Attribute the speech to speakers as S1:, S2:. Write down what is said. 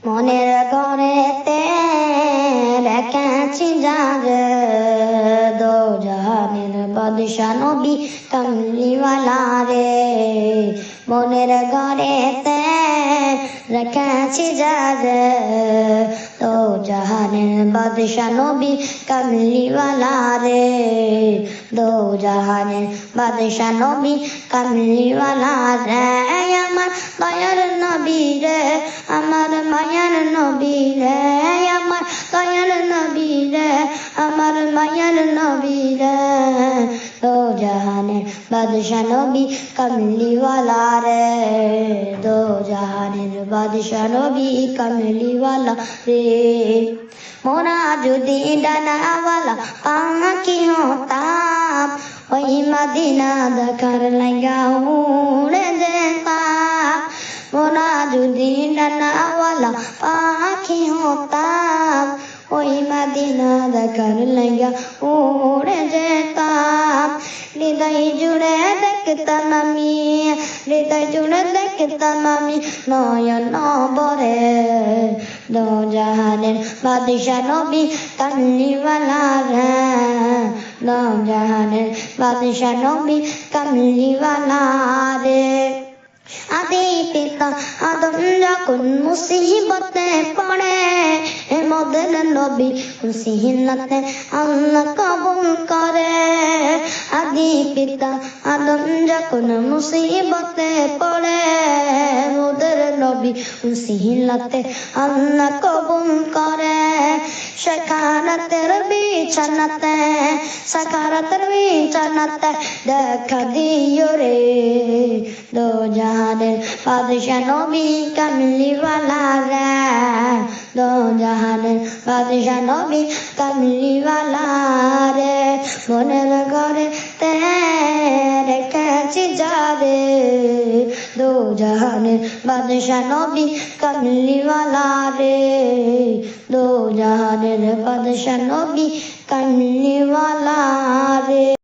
S1: মনের ঘরেতে রেখেছি যারে দো জাহানের বাদশা নবী কামলিওয়ালা রে মনের ঘরেতে রেখেছি যারে দো জাহানের বাদশা নবী কামলিওয়ালা রে দো জাহানের বাদশা নবী কামলিওয়ালা রে আমার দয়ার নবী রে আমার মায়ার নবী রে আমার দয়ার নবী রে আমার মায়ার নবী রে দো জাহানের বাদশা নবী কামলিওয়ালা রে দো জাহানের বাদশা নবী কামলিওয়ালা রে মোরা যদি ডানাওয়ালা পাখি হতাম ওই মদিনা দেখার লাগা উড়ে যেতাম মোরা যদি ডানাওয়ালা পাখি হতাম ওই মদিনা দেখার লাগা উড়ে যেতাম হৃদয় জুড়ে দেখতাম আমি হৃদয় জুড়ে দেখতাম আমি নয়ন বরে দো জাহানের বাদশা নবী কামলিওয়ালা রে দো জাহানের বাদশা নবী কামলিওয়ালা রে আদি পিতা আদম যখন মুসিবতে পড়ে মদের নবী মুসিবতে আল্লাহ কবুল করে আদি পিতা আদম যখন মুসিবতে পড়ে মদের নবী মুসিবতে আল্লাহ কবুল করে সকারাতের বিছানাতে সকারাতের বিছানাতে দেখা দিও রে দো জাহানের বাদশা নবী কামলিওয়ালা রে দো জাহানের বাদশা নবী কামলিওয়ালা রে মনের ঘরে তে রেখেছি যারে দো জাহানের বাদশা নবী কামলিওয়ালা রে দো জাহানের বাদশা নবী কামলিওয়ালা রে।